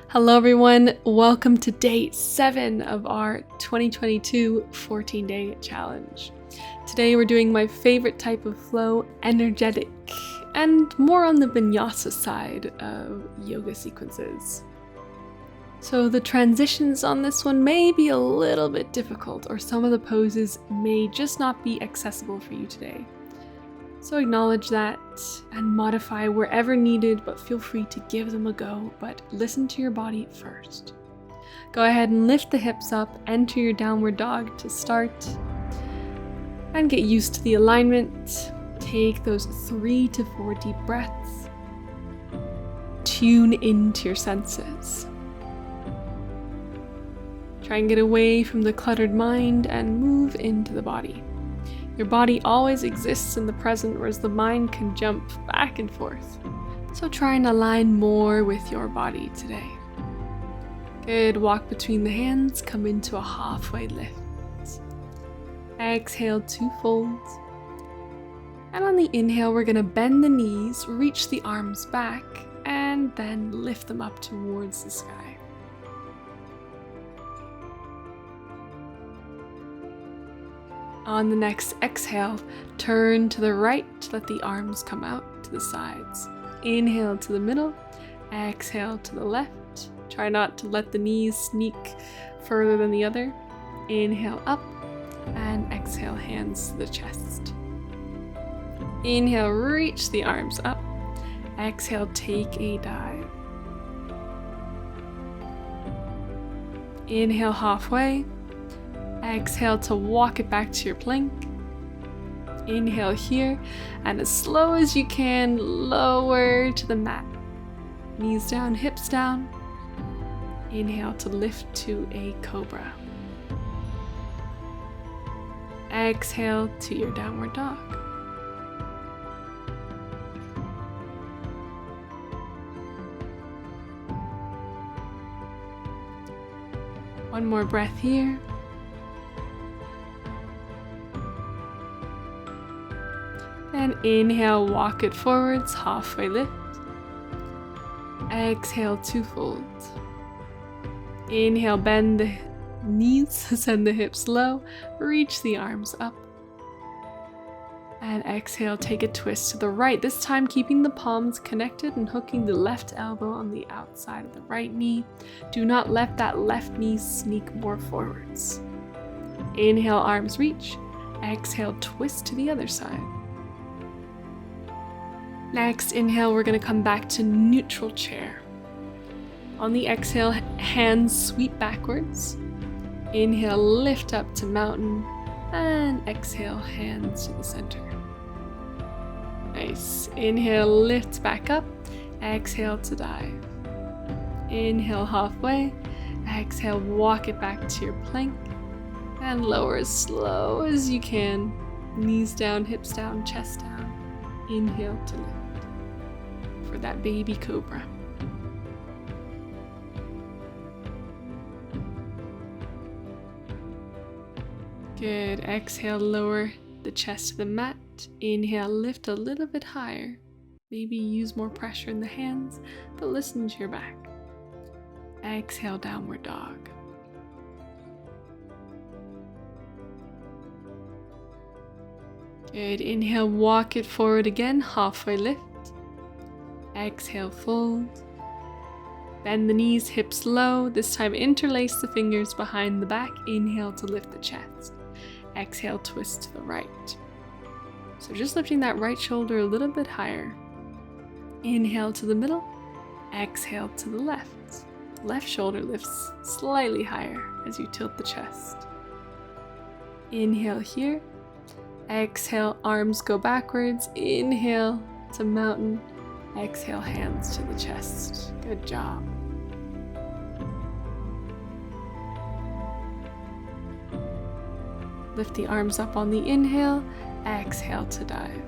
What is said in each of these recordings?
Hello everyone, welcome to day 7 of our 2022 14-day challenge. Today we're doing my favorite type of flow, energetic, and more on the vinyasa side of yoga sequences. So the transitions on this one may be a little bit difficult, or some of the poses may just not be accessible for you today. So acknowledge that and modify wherever needed, but feel free to give them a go, but listen to your body first. Go ahead and lift the hips up, enter your downward dog to start, and get used to the alignment. Take those 3 to 4 deep breaths. Tune into your senses. Try and get away from the cluttered mind and move into the body. Your body always exists in the present, whereas the mind can jump back and forth. So try and align more with your body today. Good, walk between the hands, come into a halfway lift. Exhale, 2 folds. And on the inhale, we're gonna bend the knees, reach the arms back, and then lift them up towards the sky. On the next exhale, turn to the right, let the arms come out to the sides. Inhale to the middle, exhale to the left. Try not to let the knees sneak further than the other. Inhale up, and exhale, hands to the chest. Inhale, reach the arms up. Exhale, take a dive. Inhale halfway. Exhale to walk it back to your plank. Inhale here, and as slow as you can, lower to the mat. Knees down, hips down. Inhale to lift to a cobra. Exhale to your downward dog. One more breath here. And inhale, walk it forwards, halfway lift. Exhale, 2 folds. Inhale, bend the knees, send the hips low, reach the arms up. And exhale, take a twist to the right, this time keeping the palms connected and hooking the left elbow on the outside of the right knee. Do not let that left knee sneak more forwards. Inhale, arms reach. Exhale, twist to the other side. Next, inhale, we're going to come back to neutral chair. On the exhale, hands sweep backwards. Inhale, lift up to mountain, and exhale, hands to the center. Nice. Inhale, lift back up. Exhale to dive. Inhale halfway. Exhale, walk it back to your plank, and lower as slow as you can. Knees down, hips down, chest down. Inhale to lift for that baby cobra. Good. Exhale, lower the chest to the mat. Inhale, lift a little bit higher. Maybe use more pressure in the hands, but listen to your back. Exhale, downward dog. Good. Inhale, walk it forward again, halfway lift. Exhale, fold. Bend the knees, hips low. This time interlace the fingers behind the back. Inhale to lift the chest. Exhale, twist to the right. So just lifting that right shoulder a little bit higher. Inhale to the middle. Exhale to the left. Left shoulder lifts slightly higher as you tilt the chest. Inhale here. Exhale, arms go backwards. Inhale to mountain. Exhale, hands to the chest. Good job. Lift the arms up on the inhale. Exhale to dive.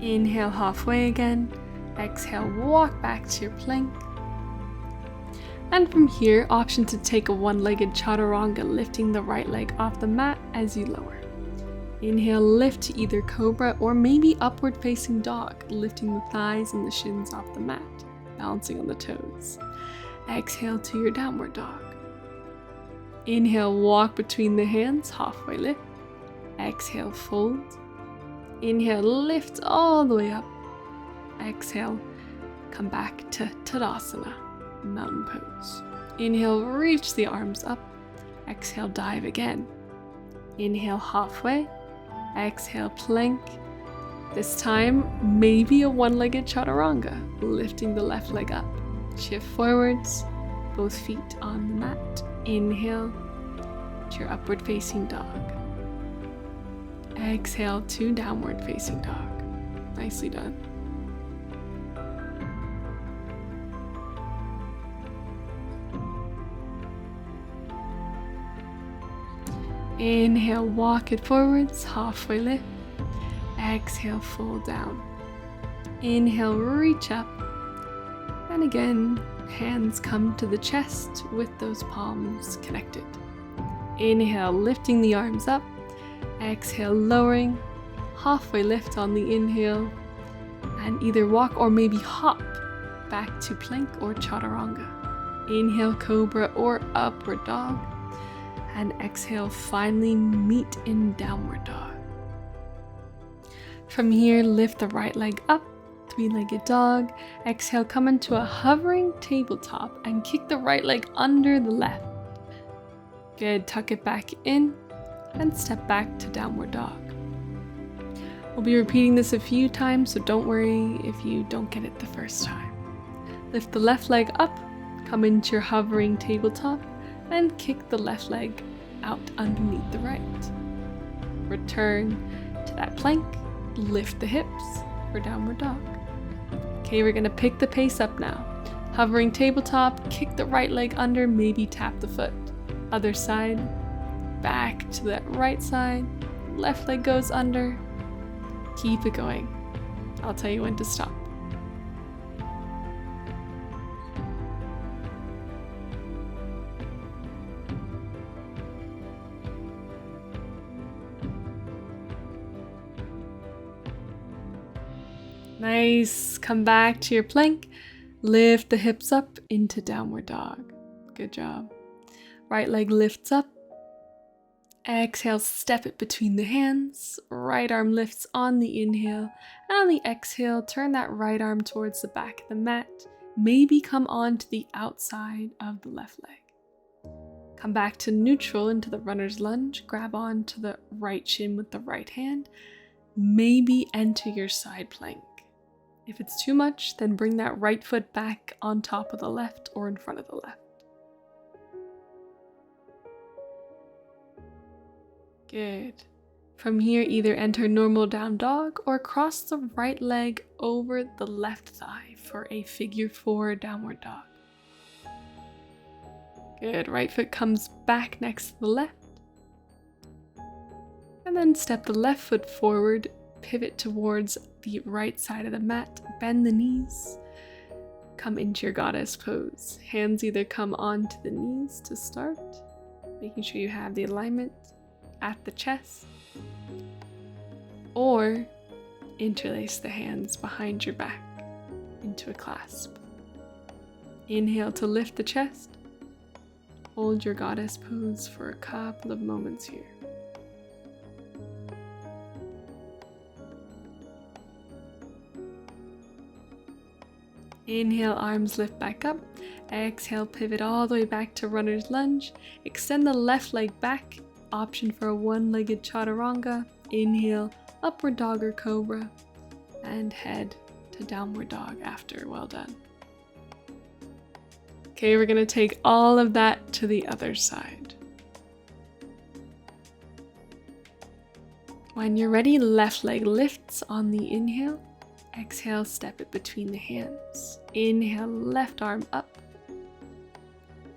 Inhale halfway again. Exhale, walk back to your plank. And from here, option to take a one-legged chaturanga, lifting the right leg off the mat as you lower. Inhale, lift to either cobra or maybe upward facing dog, lifting the thighs and the shins off the mat, balancing on the toes. Exhale to your downward dog. Inhale, walk between the hands, halfway lift. Exhale, fold. Inhale, lift all the way up. Exhale, come back to Tadasana, mountain pose. Inhale, reach the arms up. Exhale, dive again. Inhale, halfway. Exhale, plank. This time, maybe a one-legged chaturanga, lifting the left leg up. Shift forwards, both feet on the mat. Inhale to your upward facing dog. Exhale to downward facing dog. Nicely done. Inhale, walk it forwards, halfway lift. Exhale, fold down. Inhale, reach up. And again, hands come to the chest with those palms connected. Inhale, lifting the arms up. Exhale, lowering. Halfway lift on the inhale. And either walk or maybe hop back to plank or chaturanga. Inhale, cobra or upward dog. And exhale, finally meet in downward dog. From here, lift the right leg up, three-legged dog. Exhale, come into a hovering tabletop and kick the right leg under the left. Good, tuck it back in and step back to downward dog. We'll be repeating this a few times, so don't worry if you don't get it the first time. Lift the left leg up, come into your hovering tabletop, and kick the left leg out underneath the right. Return to that plank, lift the hips for downward dog. Okay, we're gonna pick the pace up now. Hovering tabletop, kick the right leg under, maybe tap the foot. Other side, back to that right side, left leg goes under. Keep it going. I'll tell you when to stop. Nice. Come back to your plank. Lift the hips up into downward dog. Good job. Right leg lifts up. Exhale, step it between the hands. Right arm lifts on the inhale. And on the exhale, turn that right arm towards the back of the mat. Maybe come on to the outside of the left leg. Come back to neutral into the runner's lunge. Grab on to the right shin with the right hand. Maybe enter your side plank. If it's too much, then bring that right foot back on top of the left or in front of the left. Good. From here, either enter normal down dog or cross the right leg over the left thigh for a figure 4 downward dog. Good. Right foot comes back next to the left. And then step the left foot forward, pivot towards the right side of the mat, bend the knees, come into your goddess pose. Hands either come onto the knees to start, making sure you have the alignment at the chest, or interlace the hands behind your back into a clasp. Inhale to lift the chest. Hold your goddess pose for a couple of moments here. Inhale, arms lift back up. Exhale, pivot all the way back to runner's lunge. Extend the left leg back. Option for a one-legged chaturanga. Inhale, upward dog or cobra. And head to downward dog after. Well done. Okay, we're going to take all of that to the other side. When you're ready, left leg lifts on the inhale. Exhale, step it between the hands. Inhale, left arm up.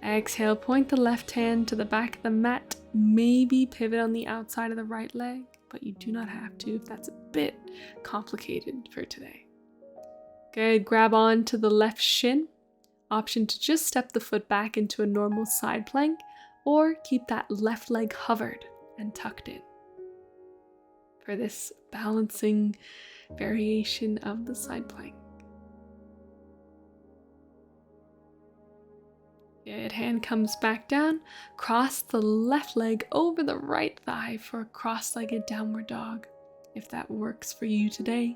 Exhale, point the left hand to the back of the mat. Maybe pivot on the outside of the right leg, but you do not have to if that's a bit complicated for today. Good, grab on to the left shin. Option to just step the foot back into a normal side plank, or keep that left leg hovered and tucked in. for this balancing variation of the side plank. Good, hand comes back down, cross the left leg over the right thigh for a cross-legged downward dog, if that works for you today.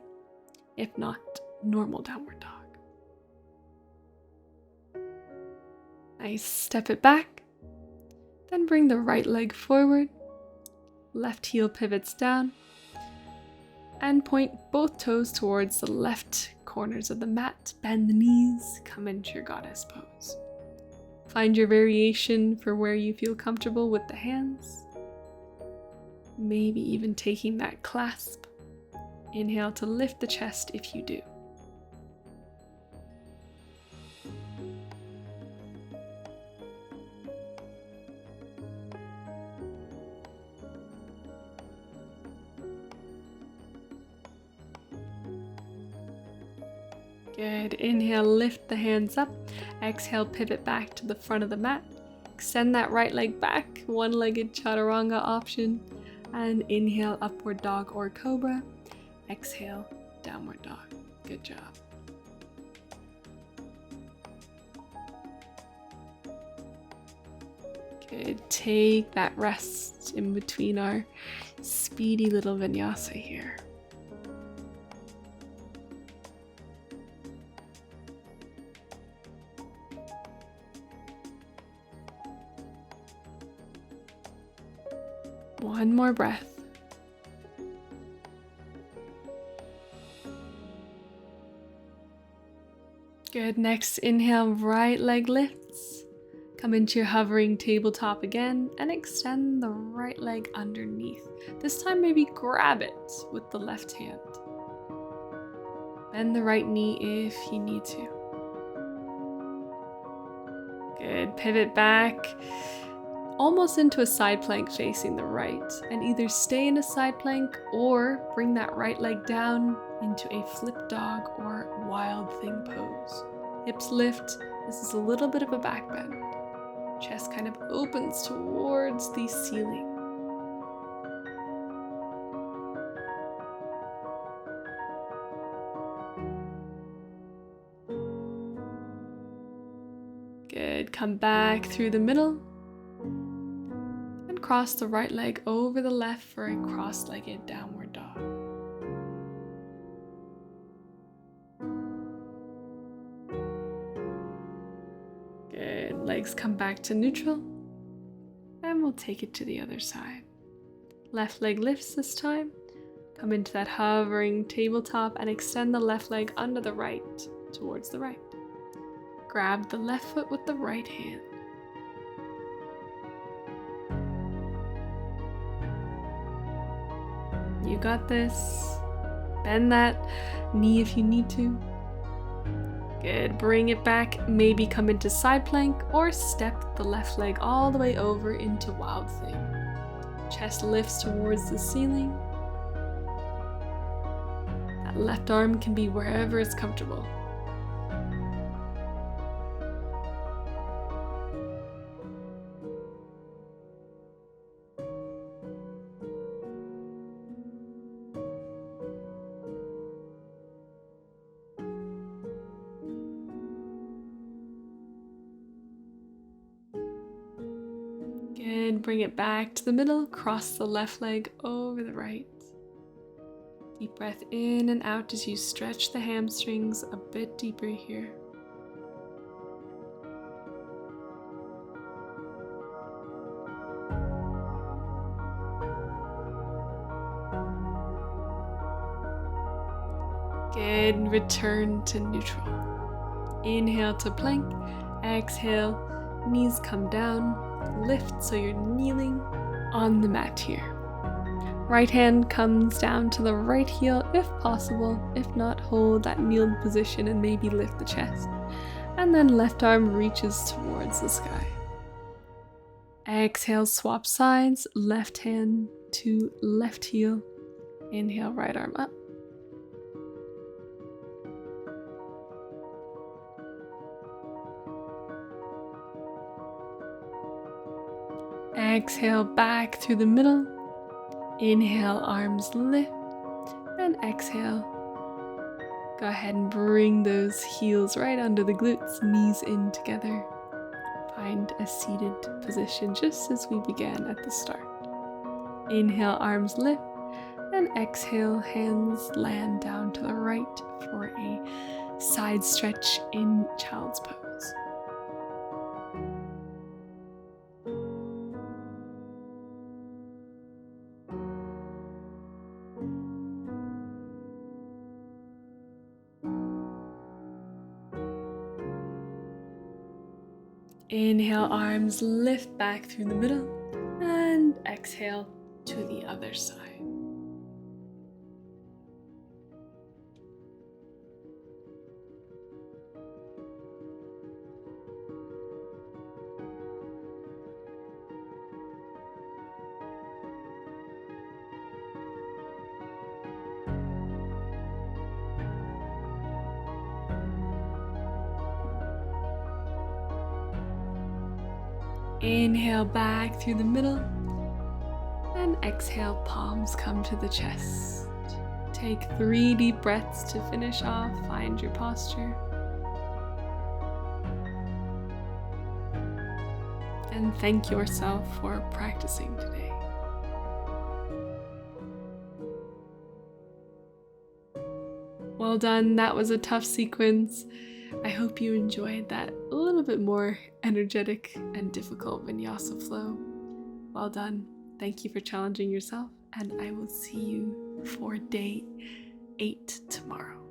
If not, normal downward dog. Nice, step it back, then bring the right leg forward, left heel pivots down, and point both toes towards the left corners of the mat. Bend the knees, come into your goddess pose. Find your variation for where you feel comfortable with the hands. Maybe even taking that clasp. Inhale to lift the chest if you do. Good. Inhale, lift the hands up. Exhale, pivot back to the front of the mat. Extend that right leg back, one-legged chaturanga option. And inhale, upward dog or cobra. Exhale, downward dog. Good job. Good. Take that rest in between our speedy little vinyasa here. One more breath. Good. Next, inhale, right leg lifts. Come into your hovering tabletop again and extend the right leg underneath. This time, maybe grab it with the left hand. Bend the right knee if you need to. Good. Pivot back. Almost into a side plank facing the right, and either stay in a side plank or bring that right leg down into a flip dog or wild thing pose. Hips lift. This is a little bit of a back bend. Chest kind of opens towards the ceiling. Good. Come back through the middle. Cross the right leg over the left for a cross-legged downward dog. Good. Legs come back to neutral. And we'll take it to the other side. Left leg lifts this time. Come into that hovering tabletop and extend the left leg under the right towards the right. Grab the left foot with the right hand. You got this. Bend that knee if you need to. Good. Bring it back. Maybe come into side plank or step the left leg all the way over into wild thing. Chest lifts towards the ceiling. That left arm can be wherever it's comfortable. Good. Bring it back to the middle. Cross the left leg over the right. Deep breath in and out as you stretch the hamstrings a bit deeper here. Good. Return to neutral. Inhale to plank. Exhale. Knees come down. Lift so you're kneeling on the mat here. Right hand comes down to the right heel if possible. If not, hold that kneeled position and maybe lift the chest. And then left arm reaches towards the sky. Exhale, swap sides. Left hand to left heel. Inhale, right arm up. Exhale back through the middle. Inhale, arms lift, and exhale. Go ahead and bring those heels right under the glutes, knees in together. Find a seated position just as we began at the start. Inhale, arms lift, and exhale, hands land down to the right for a side stretch in child's pose. Inhale, arms lift back through the middle, and exhale to the other side. Inhale back through the middle, and exhale, palms come to the chest. Take 3 deep breaths to finish off. Find your posture. And thank yourself for practicing today. Well done. That was a tough sequence. I hope you enjoyed that a little bit more energetic and difficult vinyasa flow. Well done. Thank you for challenging yourself, and I will see you for day 8 tomorrow.